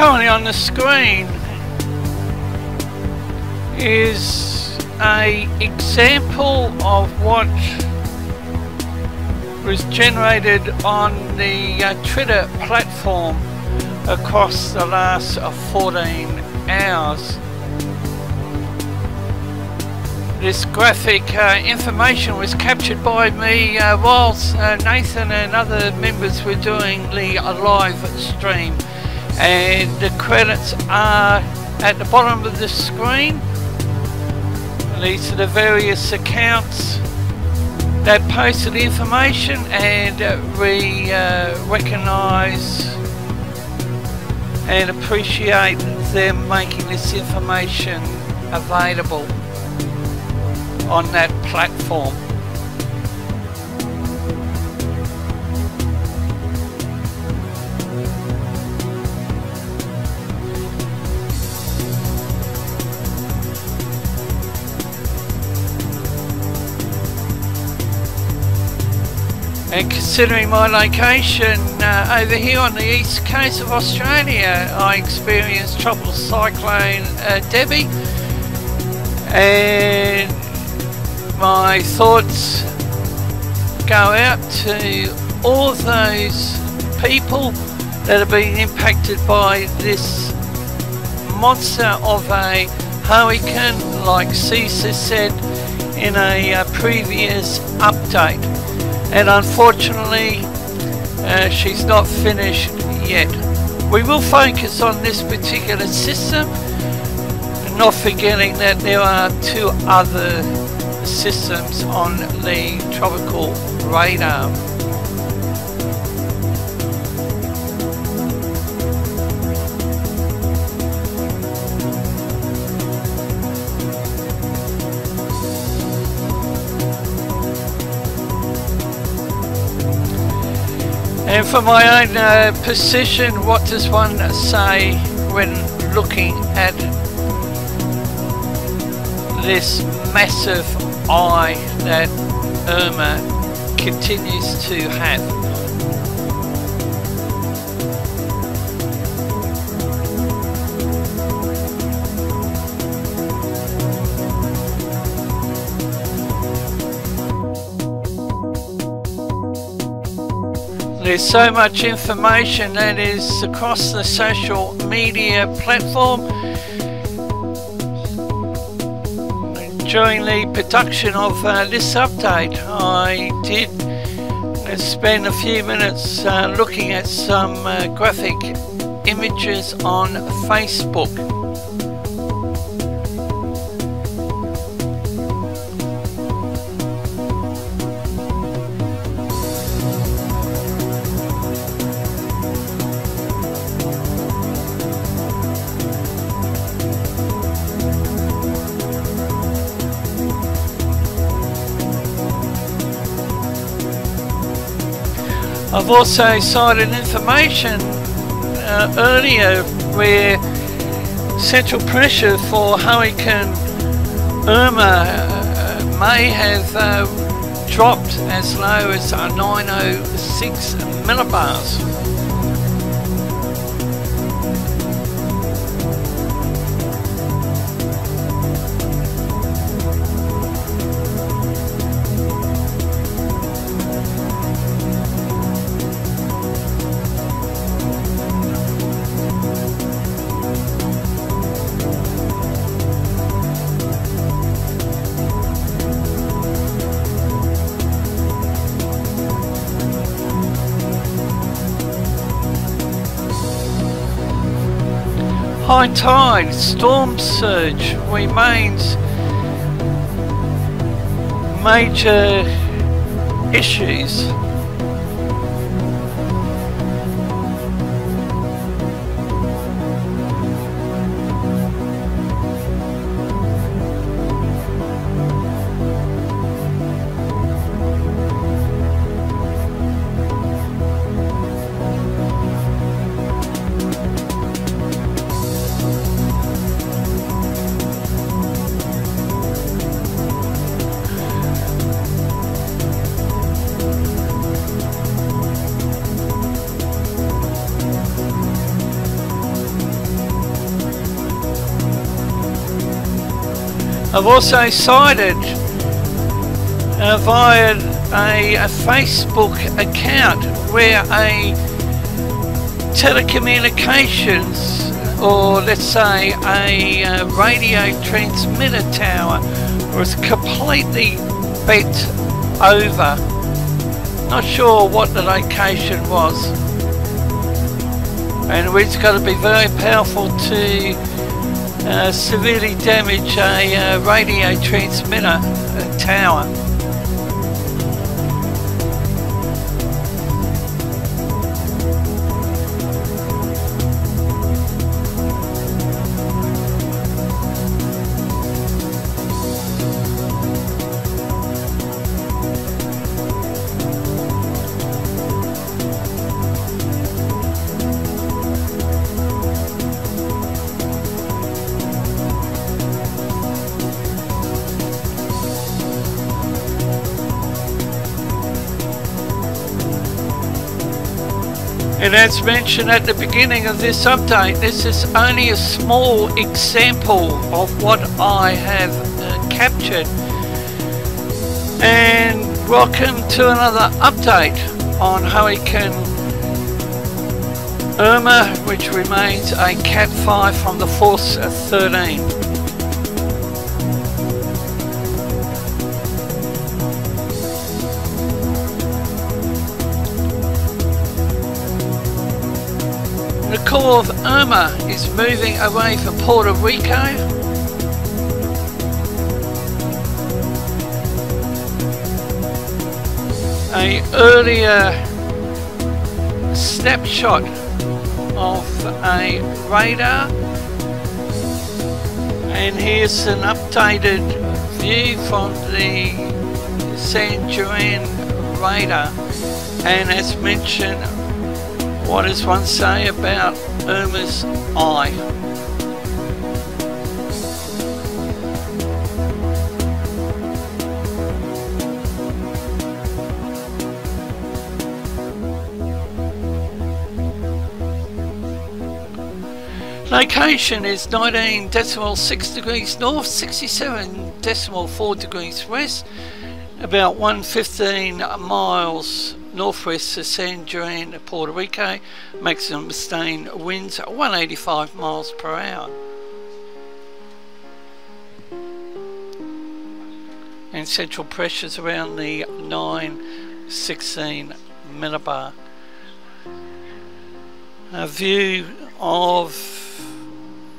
currently on the screen is a example of what was generated on the Twitter platform across the last 14 hours. This graphic information was captured by me whilst Nathan and other members were doing the live stream, and the credits are at the bottom of the screen. These are the various accounts that posted the information, and we recognise and appreciate them making this information available on that platform. And considering my location over here on the east coast of Australia, I experienced Tropical Cyclone Debbie, and my thoughts go out to all those people that have been impacted by this monster of a hurricane, like Cesar said in a previous update. And unfortunately, she's not finished yet. We will focus on this particular system, not forgetting that there are two other systems on the tropical radar. And for my own position, what does one say when looking at this massive eye that Irma continues to have? There's so much information that is across the social media platform. During the production of this update, I did spend a few minutes looking at some graphic images on Facebook. I've also cited information earlier where central pressure for Hurricane Irma may have dropped as low as 906 millibars. High tide, storm surge remains major issues. I've also cited via a Facebook account where a telecommunications, or let's say a radio transmitter tower, was completely bent over. Not sure what the location was, and it's got to be very powerful to severely damage a radio transmitter tower. And as mentioned at the beginning of this update, this is only a small example of what I have captured. And welcome to another update on Hurricane Irma, which remains a Cat 5 from the Force 13. The core of Irma is moving away from Puerto Rico. An earlier snapshot of a radar, and here's an updated view from the San Juan radar. And as mentioned, what does one say about Irma's eye? Location is 19.6 degrees north, 67.4 degrees west, about 115 miles northwest of San Juan, Puerto Rico. Maximum sustained winds 185 miles per hour. And central pressures around the 916 millibar. A view of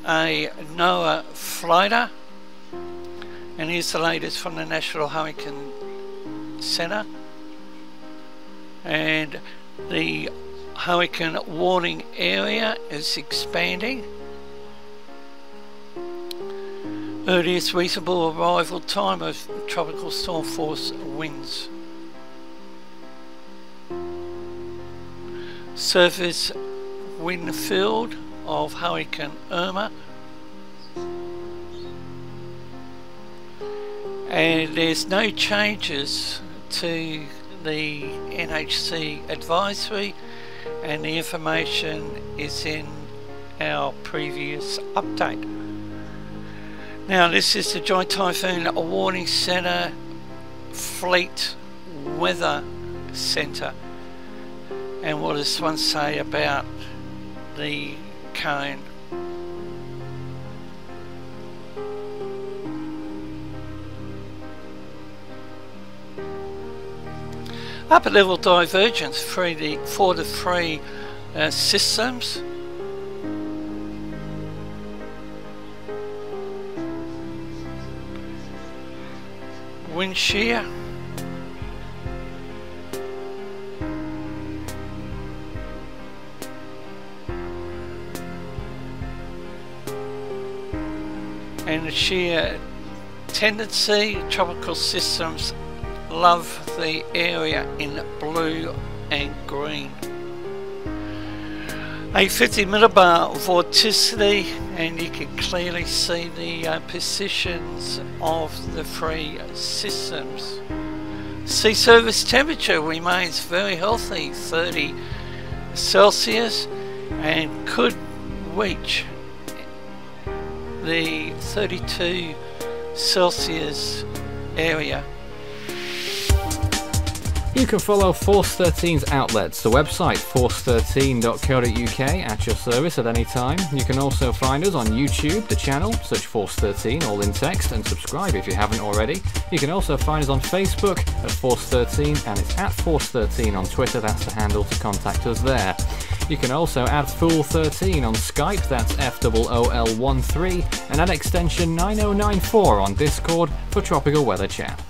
a NOAA floater, and here's the latest from the National Hurricane Center. And the hurricane warning area is expanding. Earliest reasonable arrival time of tropical storm force winds. Surface wind field of Hurricane Irma. And there's no changes to the NHC advisory, and the information is in our previous update. Now this is the Joint Typhoon Warning Center Fleet Weather Center, and what does one say about the cone? Upper level divergence for the three systems. Wind shear. And the shear tendency. Tropical systems love the area in blue and green. A 50 millibar vorticity, and you can clearly see the positions of the three systems. Sea surface temperature remains very healthy, 30 Celsius, and could reach the 32 Celsius area. You can follow Force 13's outlets, the website force13.co.uk, at your service at any time. You can also find us on YouTube, the channel, search Force 13, all in text, and subscribe if you haven't already. You can also find us on Facebook at Force 13, and it's at Force 13 on Twitter, that's the handle to contact us there. You can also add Fool13 on Skype, that's FOOL13, and add extension 9094 on Discord for tropical weather chat.